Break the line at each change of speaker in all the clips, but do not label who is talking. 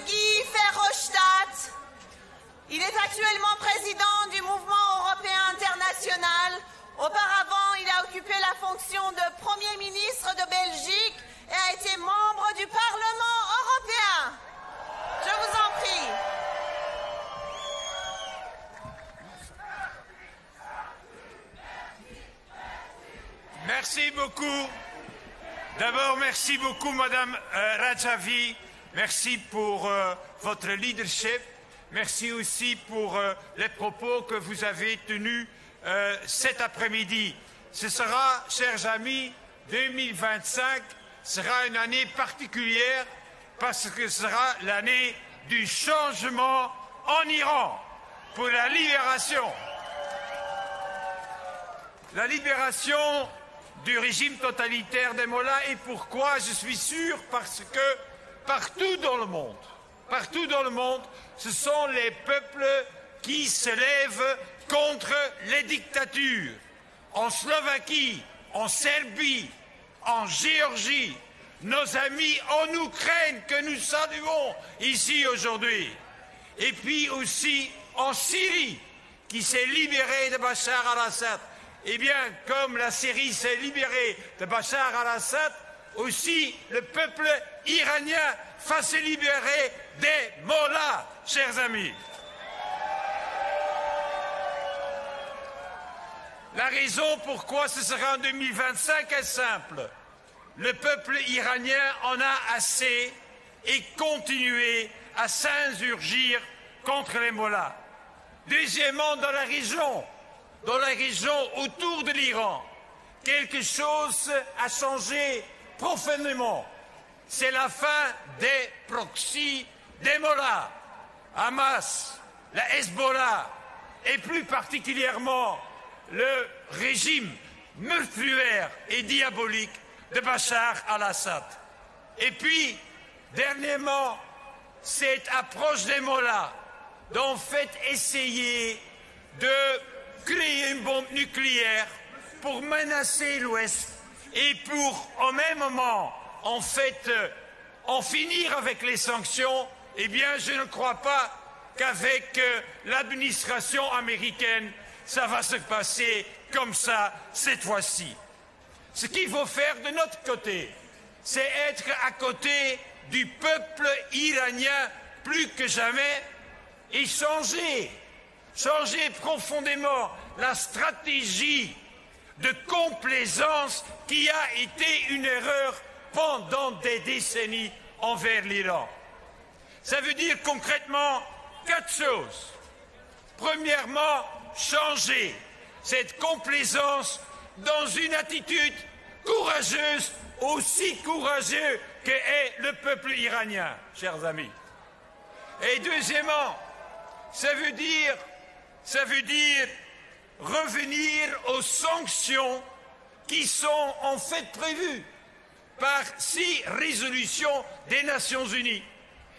Guy Verhofstadt. Il est actuellement président du Mouvement européen international. Auparavant, il a occupé la fonction de Premier ministre de Belgique et a été membre du Parlement européen. Je vous en prie.
Merci beaucoup. D'abord, merci beaucoup, Madame Rajavi. Merci pour votre leadership. Merci aussi pour les propos que vous avez tenus cet après-midi. Ce sera, chers amis, 2025 sera une année particulière parce que ce sera l'année du changement en Iran pour la libération. La libération du régime totalitaire des mollahs. Et pourquoi? Je suis sûr, parce que partout dans le monde, ce sont les peuples qui se lèvent contre les dictatures. En Slovaquie, en Serbie, en Géorgie, nos amis en Ukraine que nous saluons ici aujourd'hui. Et puis aussi en Syrie, qui s'est libérée de Bachar al-Assad. Eh bien, comme la Syrie s'est libérée de Bachar al-Assad, aussi le peuple iranien va se libérer des mollahs, chers amis. La raison pourquoi ce sera en 2025 est simple. Le peuple iranien en a assez et continuer à s'insurgir contre les mollahs. Deuxièmement, dans la région autour de l'Iran, quelque chose a changé profondément. C'est la fin des proxys des mollahs, Hamas, la Hezbollah et plus particulièrement le régime meurtrier et diabolique de Bachar al-Assad. Et puis, dernièrement, cette approche des mollahs d'en fait essayer de créer une bombe nucléaire pour menacer l'Ouest et pour, en même moment, en fait, en finir avec les sanctions, eh bien, je ne crois pas qu'avec l'administration américaine, ça va se passer comme ça cette fois-ci. Ce qu'il faut faire de notre côté, c'est être à côté du peuple iranien plus que jamais et changer profondément la stratégie de complaisance qui a été une erreur pendant des décennies envers l'Iran. Ça veut dire concrètement 4 choses. Premièrement, changer cette complaisance dans une attitude courageuse, aussi courageuse qu'est le peuple iranien, chers amis. Et deuxièmement, ça veut dire revenir aux sanctions qui sont en fait prévues par 6 résolutions des Nations Unies,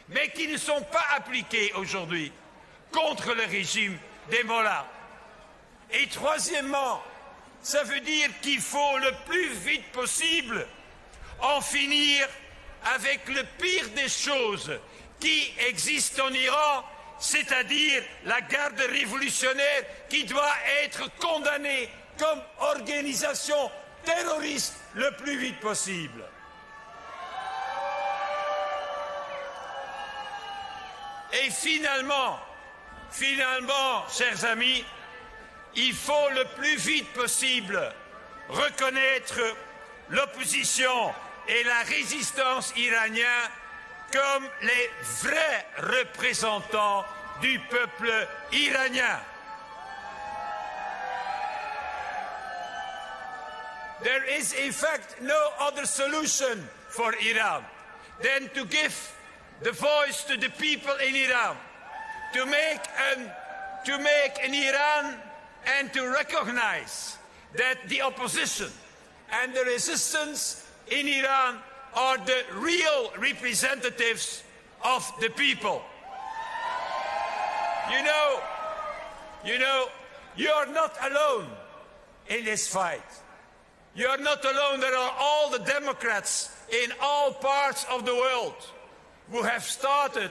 mais qui ne sont pas appliquées aujourd'hui contre le régime des mollahs. Et troisièmement, ça veut dire qu'il faut le plus vite possible en finir avec le pire des choses qui existent en Iran, c'est-à-dire la garde révolutionnaire qui doit être condamnée comme organisation terroriste le plus vite possible. Et finalement, chers amis, il faut le plus vite possible reconnaître l'opposition et la résistance iranienne comme les vrais représentants du peuple iranien. There is in fact no other solution for Iran than to give the voice to the people in Iran, to make an Iran and to recognize that the opposition and the resistance in Iran are the real representatives of the people. You know, you're not alone in this fight. You're not alone. There are all the Democrats in all parts of the world. who have started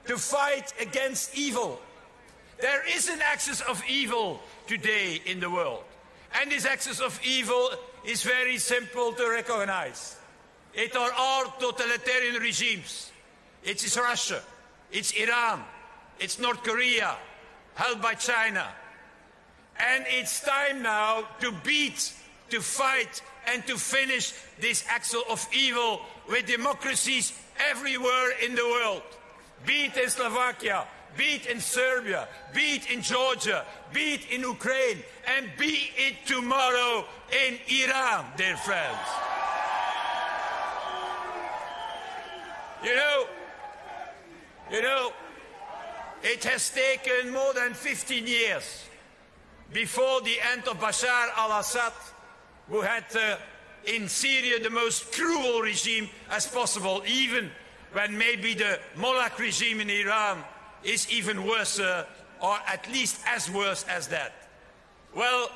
to fight against evil. There is an axis of evil today in the world. And this axis of evil is very simple to recognize. It are all totalitarian regimes. It is Russia, it's Iran, it's North Korea, held by China. And it's time now to beat, to fight, and to finish this axis of evil with democracies everywhere in the world. Be it in Slovakia, be it in Serbia, be it in Georgia, be it in Ukraine, and be it tomorrow in Iran, dear friends. You know, it has taken more than 15 years before the end of Bashar al-Assad, who had in Syria the most cruel regime as possible, even when maybe the Mollah regime in Iran is even worse, or at least as worse as that. Well,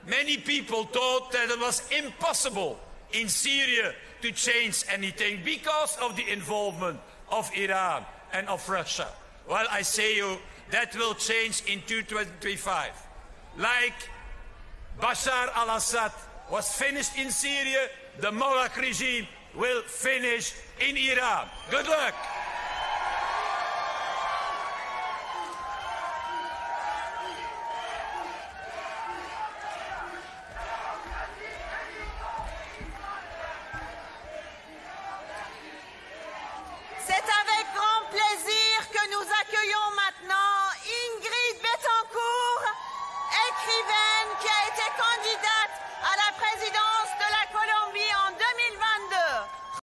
many people thought that it was impossible in Syria to change anything because of the involvement of Iran and of Russia. Well, I say you, that will change in 2025. Like Bashar al-Assad was finished in Syria, the Mollah regime will finish in Iran. Good luck.